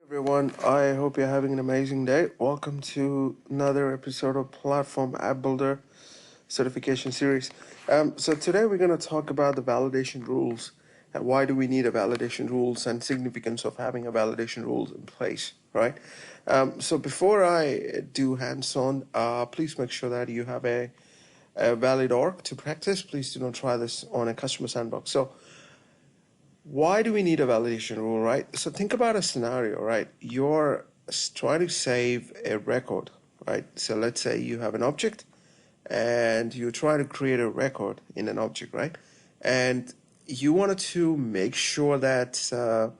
Everyone, I hope you're having an amazing day. Welcome to another episode of Platform App Builder Certification Series. So today we're going to talk about the validation rules and why do we need a validation rules and significance of having a validation rules in place, right? So before I do hands-on, please make sure that you have a valid org to practice. Please do not try this on a customer sandbox. So why do we need a validation rule, right? So think about a scenario, right? You're trying to save a record, right? So let's say you have an object and you try to create a record in an object, right? And you wanted to make sure that, the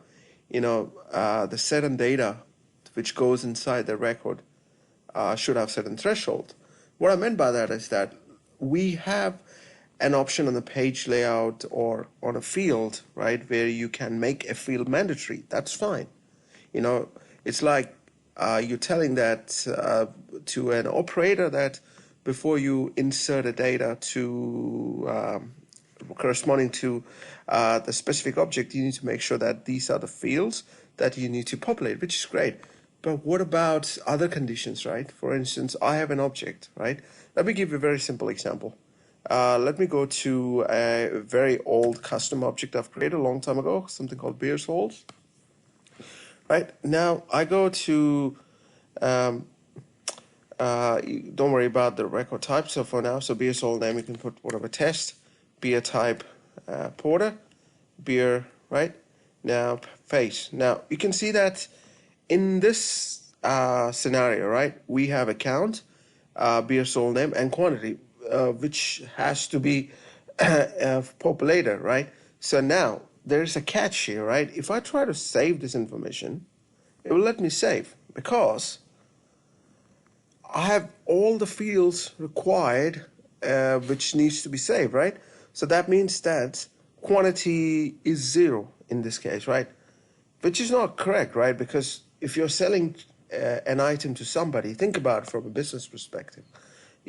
certain data which goes inside the record should have certain threshold. What I meant by that is that we have an option on the page layout or on a field, right, where you can make a field mandatory. That's fine. It's like you're telling that to an operator that before you insert a data to corresponding to the specific object, you need to make sure that these are the fields that you need to populate, which is great. But what about other conditions, right? For instance, I have an object, right? Let me give you a very simple example. Let me go to a very old custom object I've created a long time ago, something called beer souls. Right now, I go to, don't worry about the record type. So for now, beer soul name, you can put whatever test, beer type, porter, beer, right? Now, face. Now, you can see that in this scenario, right, we have account, beer soul name, and quantity. Which has to be populated, right? So now there's a catch here, right? If I try to save this information, it will let me save because I have all the fields required which needs to be saved, right? So that means that quantity is 0 in this case, right? Which is not correct, right? Because if you're selling an item to somebody, think about it from a business perspective.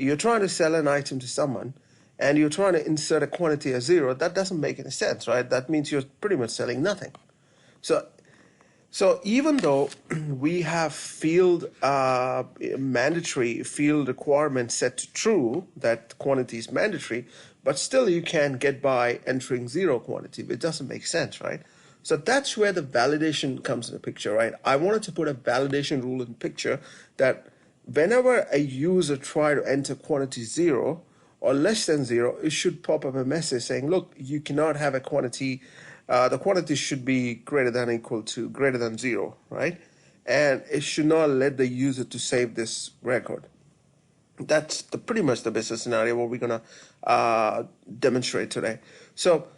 You're trying to sell an item to someone and you're trying to insert a quantity as 0, that doesn't make any sense, right? That means you're pretty much selling nothing. So even though we have mandatory field requirements set to true, that quantity is mandatory, but still you can get by entering 0 quantity. It doesn't make sense, right? So that's where the validation comes in the picture, right? I wanted to put a validation rule in the picture that whenever a user try to enter quantity 0 or less than 0, it should pop up a message saying, look, you cannot have a quantity, the quantity should be greater than or equal to greater than 0, right? And it should not let the user to save this record. That's pretty much the business scenario what we're going to demonstrate today. So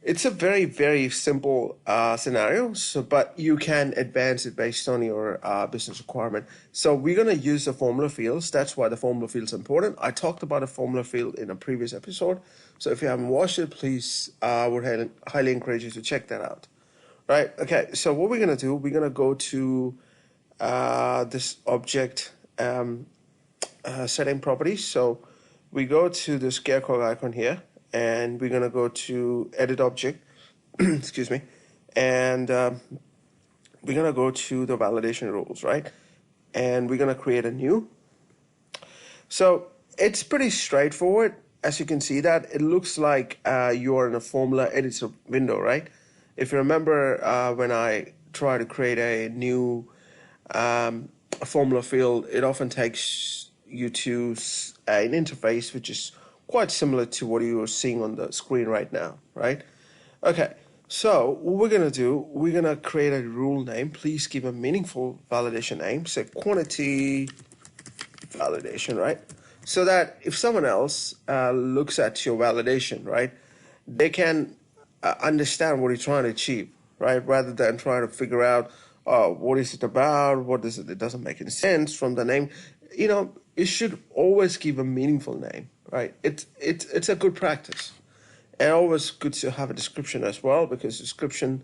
it's a very, very simple scenario, but you can advance it based on your business requirement. So we're going to use the formula fields. That's why the formula field is important. I talked about a formula field in a previous episode. So if you haven't watched it, please, I would highly encourage you to check that out. Right? Okay, so what we're going to do, we're going to go to this object setting properties. So we go to the scarecrow icon here. And we're going to go to edit object, excuse me, and we're going to go to the validation rules, right? And we're going to create a new. So it's pretty straightforward. As you can see that, it looks like you're in a formula editor window, right? If you remember when I try to create a new formula field, it often takes you to an interface which is quite similar to what you are seeing on the screen right now, right? Okay, so what we're going to do, we're going to create a rule name. Please give a meaningful validation name. Say quantity validation, right? So that if someone else looks at your validation, right, they can understand what you're trying to achieve, right? Rather than trying to figure out what is it about, what is it, it doesn't make any sense from the name. It should always give a meaningful name, right? It's a good practice, and always good to have a description as well, because description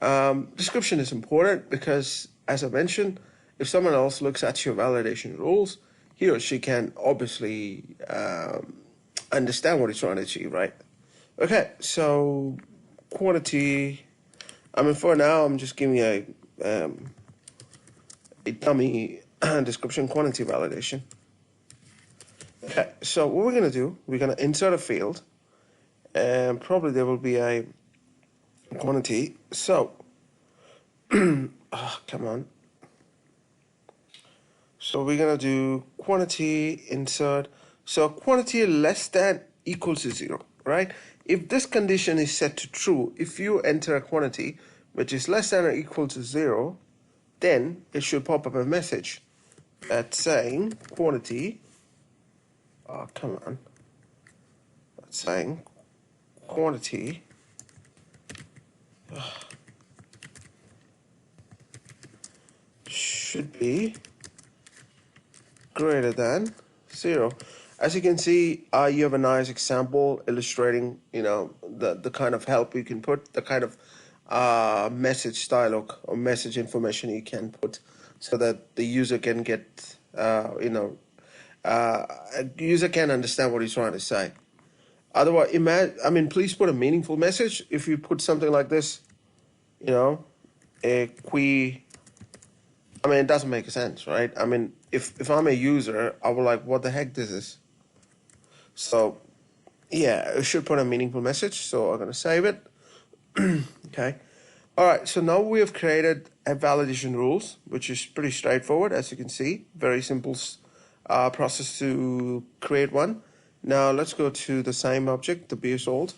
is important, because as I mentioned, if someone else looks at your validation rules, he or she can obviously understand what you're trying to achieve, right? Okay, so quantity. For now, I'm just giving a a dummy description quantity validation. Okay, so what we're going to do, we're going to insert a field, and probably there will be a quantity. So, oh, come on. So we're going to do quantity insert. So quantity less than equals to 0, right? If this condition is set to true, if you enter a quantity which is less than or equal to 0, then it should pop up a message that's saying quantity. Oh, come on. That's saying quantity should be greater than 0. As you can see, you have a nice example illustrating, the kind of help you can put, the kind of message style or message information you can put, so that the user can get, user can understand what he's trying to say. Otherwise, please put a meaningful message. If you put something like this, it doesn't make sense, right? If I'm a user, I will like, what the heck this is? So, yeah, it should put a meaningful message. So I'm going to save it. Okay. All right. So now we have created a validation rules, which is pretty straightforward, as you can see. Very simple process to create one. Now let's go to the same object, the BS old,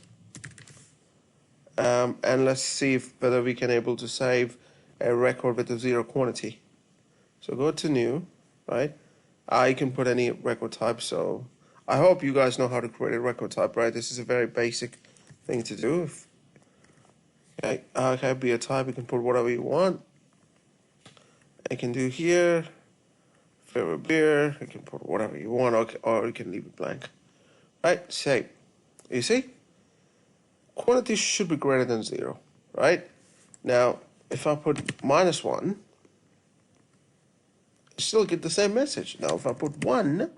and let's see whether we can able to save a record with a 0 quantity. So go to new, right? You can put any record type. So I hope you guys know how to create a record type, right? This is a very basic thing to do. Okay, be a type. You can put whatever you want. I can do here, favorite beer. You can put whatever you want, or you can leave it blank. Right, save. You see? Quantity should be greater than 0, right? Now, if I put -1, you still get the same message. Now, if I put 1,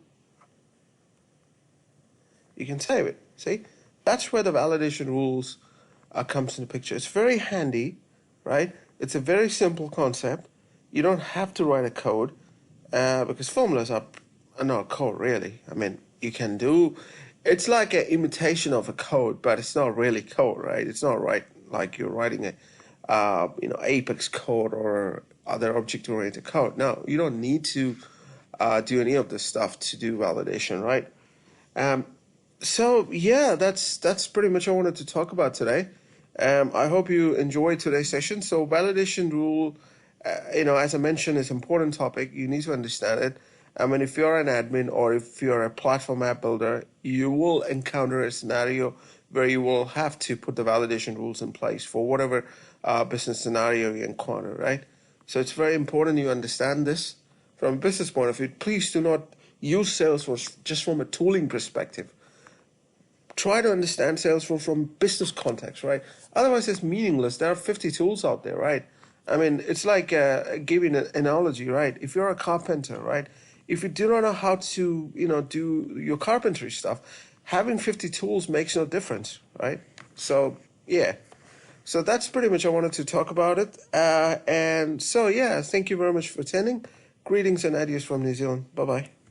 you can save it. See? That's where the validation rules comes in the picture. It's very handy, right? It's a very simple concept. You don't have to write a code because formulas are not code, really. You can do. It's like an imitation of a code, but it's not really code, right? It's not like you're writing a, Apex code or other object-oriented code. No, you don't need to do any of this stuff to do validation, right? So yeah, that's pretty much what I wanted to talk about today. I hope you enjoyed today's session. So validation rule, as I mentioned, is an important topic. You need to understand it. If you're an admin or if you're a platform app builder, you will encounter a scenario where you will have to put the validation rules in place for whatever business scenario you encounter, right? So it's very important you understand this from a business point of view. Please do not use Salesforce just from a tooling perspective. Try to understand Salesforce from business context, right? Otherwise, it's meaningless. There are 50 tools out there, right? It's like giving an analogy, right? If you're a carpenter, right? If you do not know how to, do your carpentry stuff, having 50 tools makes no difference, right? So, yeah. So that's pretty much I wanted to talk about it. And so, yeah, thank you very much for attending. Greetings and adios from New Zealand. Bye-bye.